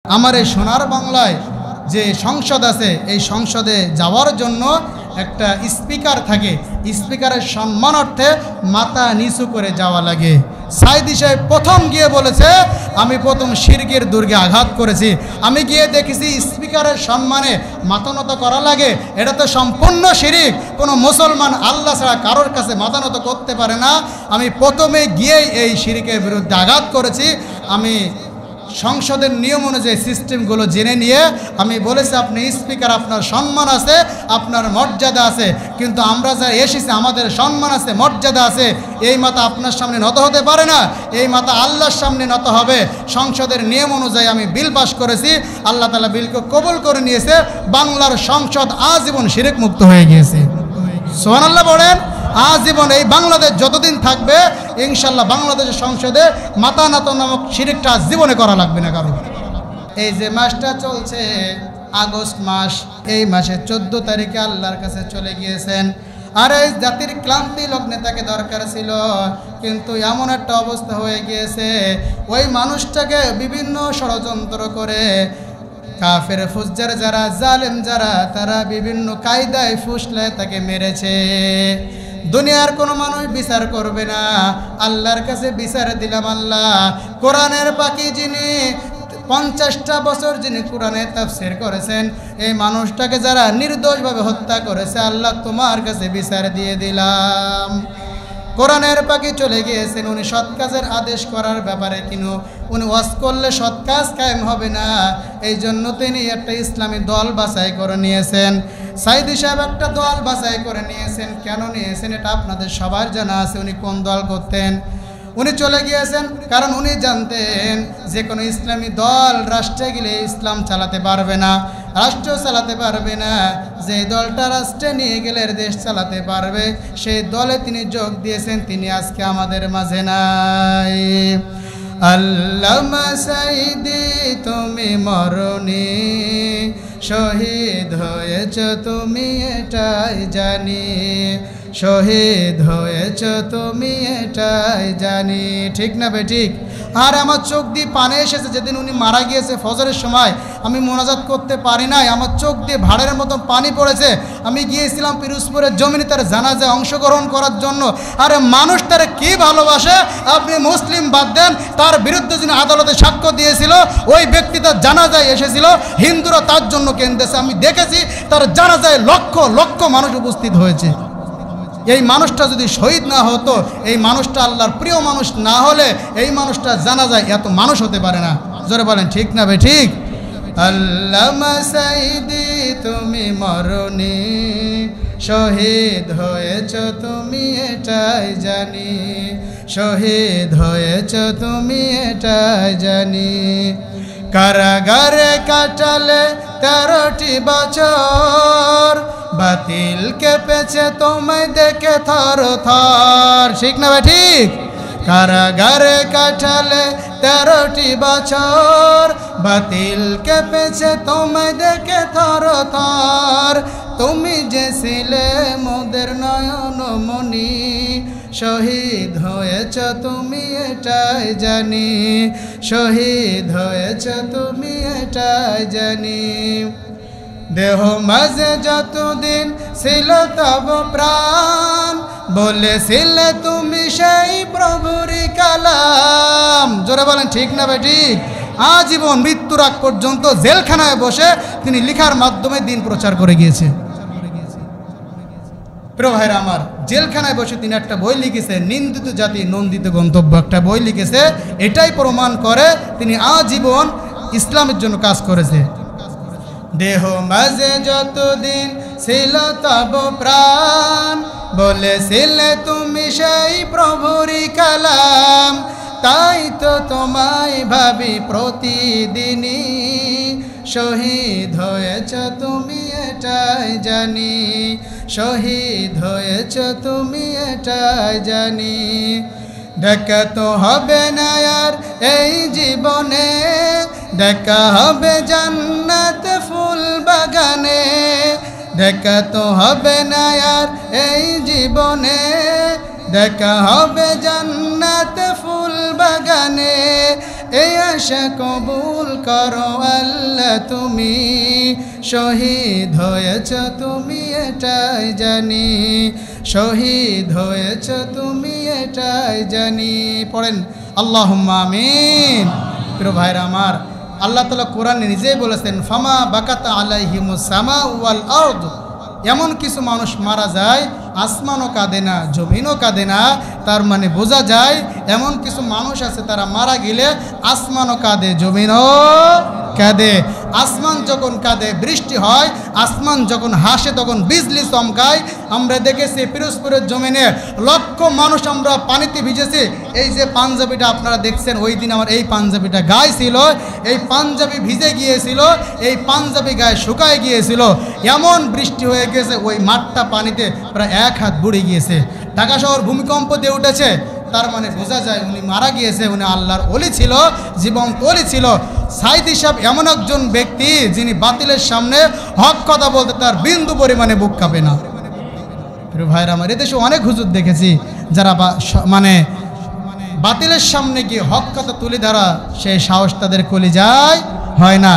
আমার এই সোনার বাংলায় যে সংসদ আছে এই সংসদে যাওয়ার জন্য একটা স্পিকার থাকে, স্পিকারের সম্মানার্থে মাথা নিচু করে যাওয়া লাগে। সাইদি সাহেব প্রথম গিয়ে বলেছে আমি প্রথম শিরকের দুর্গে আঘাত করেছি। আমি গিয়ে দেখেছি স্পিকারের সম্মানে মাথা নত করা লাগে, এটা তো সম্পূর্ণ শিরিক। কোনো মুসলমান আল্লাহ ছাড়া কারোর কাছে মাথা নত করতে পারে না। আমি প্রথমে গিয়েই এই শিরিকের বিরুদ্ধে আঘাত করেছি। আমি সংসদের নিয়ম অনুযায়ী সিস্টেমগুলো জেনে নিয়ে আমি বলেছি আপনি স্পিকার, আপনার সম্মান আছে, আপনার মর্যাদা আছে, কিন্তু আমরা যা এসেছি আমাদের সম্মান আছে, মর্যাদা আছে। এই মাথা আপনার সামনে নত হতে পারে না, এই মাথা আল্লাহর সামনে নত হবে। সংসদের নিয়ম অনুযায়ী আমি বিল পাস করেছি, আল্লাহ তাআলা বিলকে কবুল করে নিয়েছে। বাংলার সংসদ আজীবন শিরক মুক্ত হয়ে গিয়েছে। সুবহানাল্লাহ বলেন। আজীবন এই বাংলাদেশ যতদিন থাকবে ইনশাল্লাহ বাংলাদেশের সংসদে মাথা নত নামক শিরকটা জীবনে করা লাগবে না কারো। এই যে মাসটা চলছে আগস্ট মাস, এই মাসে 14 তারিখে আল্লাহর কাছে চলে গিয়েছেন। আর এই জাতির ক্লান্তি লগ্নে তাকে দরকার ছিল, কিন্তু এমন একটা অবস্থা হয়ে গিয়েছে ওই মানুষটাকে বিভিন্ন ষড়যন্ত্র করে কাফের ফুজ্জার যারা, জালেম যারা, তারা বিভিন্ন কায়দায় ফুসলে তাকে মেরেছে। দুনিয়ার কোনো মানুষ বিচার করবে না, আল্লাহর কাছে বিচার দিলাম আল্লাহ। কোরআনের পাখি যিনি 50টা বছর যিনি কোরআনে তাফসীর করেছেন, এই মানুষটাকে যারা নির্দোষভাবে হত্যা করেছে আল্লাহ তোমার কাছে বিচার দিয়ে দিলাম। কোরআনের পাখি চলে গিয়েছেন, উনি সৎ কাজের আদেশ করার ব্যাপারে কিন্তু উনি ওয়াজ করলে সৎ কাজ কায়েম হবে না, এই জন্য তিনি একটা ইসলামী দল বাছাই করে নিয়েছেন। সাইদি সাহেব একটা দল বাছাই করে নিয়েছেন। কেন নিয়েছেন এটা আপনাদের সবার জানা আছে। উনি কোন দল করতেন? উনি চলে গিয়েছেন কারণ উনি জানতেন যে কোনো ইসলামী দল রাষ্ট্রে গেলে ইসলাম চালাতে পারবে না, রাষ্ট্র চালাতে পারবে না। যে দলটা রাষ্ট্রে নিয়ে গেলে দেশ চালাতে পারবে সেই দলে তিনি যোগ দিয়েছেন। তিনি আজকে আমাদের মাঝে নাই। আল্লামা সাইদি তুমি মরনি, শহীদ হয়েছ তুমি এটাই জানি, শহীদ হয়েছ তুমি এটাই জানি। ঠিক না বে ঠিক? আর আমার চোখ দিয়ে পানি এসেছে যেদিন উনি মারা গিয়েছে ফজরের সময়। আমি মোনাজাত করতে পারি নাই, আমার চোখ দিয়ে ভাড়ের মতো পানি পড়েছে। আমি গিয়েছিলাম পিরোজপুরের জমিনে তার জানাজায় অংশগ্রহণ করার জন্য। আরে মানুষ তারা কী ভালোবাসে আপনি মুসলিম বাদ দেন, তার বিরুদ্ধে যিনি আদালতে সাক্ষ্য দিয়েছিল ওই ব্যক্তি তার জানাজায় এসেছিল, হিন্দুরা তার জন্য কেন্দ্রেছে। আমি দেখেছি তার জানাজায় লক্ষ লক্ষ মানুষ উপস্থিত হয়েছে। এই মানুষটা যদি শহীদ না হতো, এই মানুষটা আল্লাহর প্রিয় মানুষ না হলে এই মানুষটা জানা যায় এত মানুষ হতে পারে না। জোরে বলেন ঠিক না ভাই ঠিক? আল্লামা সাইদি তুমি মরনি, শহীদ হয়েছ তুমি এটাই জানি, শহীদ হয়েছ তুমি এটাই জানি। কারাগারে কাটালে 13টি বছর, বাতিল কেঁপেছে তোমায় দেখে থর থর। ঠিক না ভাই ঠিক? কারাগারে কাটালে 13টি বছর, বাতিল কেঁপেছে তোমায় দেখে থর থর। তুমি যে ছিলে মোদের নয়ন মনি, শহীদ হয়েছ তুমি এটাই জানি, শহীদ হয়েছ তুমি এটাই জানি। দেহ মাঝে যতদিন ছিল তব প্রাণ, বলেছিলে তুমি সেই প্রভুরই কালাম। জোরে বলেন ঠিক না ভাই ঠিক? আজীবন মৃত্যুর আগ পর্যন্ত জেলখানায় বসে তিনি লিখার মাধ্যমে দিন প্রচার করে গিয়েছে। প্রিয় ভাইরা আমার, জেলখানায় বসে তিনি একটা বই লিখেছে, নিন্দিত জাতি নন্দিত গন্তব্য, একটা বই লিখেছে। এটাই প্রমাণ করে তিনি আজীবন ইসলামের জন্য কাজ করেছে। দেহ মাঝে যতদিন ছিল তব প্রাণ, বলেছিলে তুমি সেই প্রভুরই কালাম। তাই তো তোমায় ভাবি প্রতিদিনই, শহীদ হয়েছ তুমি এটাই জানি, শহীদ হয়েছ তুমি এটাই জানি। দেখা তো হবে না আর এই জীবনে, দেখা হবে জান্নাত ফুল বাগানে, দেখা তো হবে না আর এই জীবনে, দেখা হবে জান্নাত ফুল বাগানে। এই আশা কবুল করো আল্লাহ তুমি শহীদ হয়েছ তুমি এটাই জানি শহীদ হয়েছ তুমি এটাই জানি পড়েন আল্লাহুম্মা আমিন প্রিয় ভাইরা আমার আল্লাহ তাআলা কোরআনে নিজেই বলেছেন ফামা বাকাতা আলাইহিমুস সামা ওয়াল আরদ এমন কিছু মানুষ মারা যায় আসমানও কাঁদে না জমিনও কাঁদে না তার মানে বোঝা যায় এমন কিছু মানুষ আছে তারা মারা গেলে আসমানও কাঁদে জমিনও কাঁদে আসমান যখন কাঁদে বৃষ্টি হয় আসমান যখন হাসে তখন বিজলি চমকায় আমরা দেখেছি পিরোজপুরের জমিনে লক্ষ মানুষ আমরা পানিতে ভিজেছি এই যে পাঞ্জাবিটা আপনারা দেখছেন ওই দিন আমার এই পাঞ্জাবিটা গায়ে ছিল এই পাঞ্জাবি ভিজে গিয়েছিল এই পাঞ্জাবি গায়ে শুকায় গিয়েছিল এমন বৃষ্টি হয়ে গেছে ওই মাঠটা পানিতে প্রায় 1 হাত বুড়ে গিয়েছে ঢাকা শহর ভূমিকম্প দিয়ে উঠেছে তার মানে বোঝা যায় উনি মারা গিয়েছে উনি আল্লাহর ওলি ছিল জীবন্ত ওলি ছিল সাইদি সাহেব এমন একজন ব্যক্তি যিনি বাতিলের সামনে হক কথা বলতে তার বিন্দু পরিমাণে বুক কাঁপে না প্রিয় ভাইরা আমার এদেশে অনেক হুজুর দেখেছি যারা মানে বাতিলের সামনে গিয়ে হক কথা তুলে ধরা সেই সাহস তাদের কলিজায় হয় না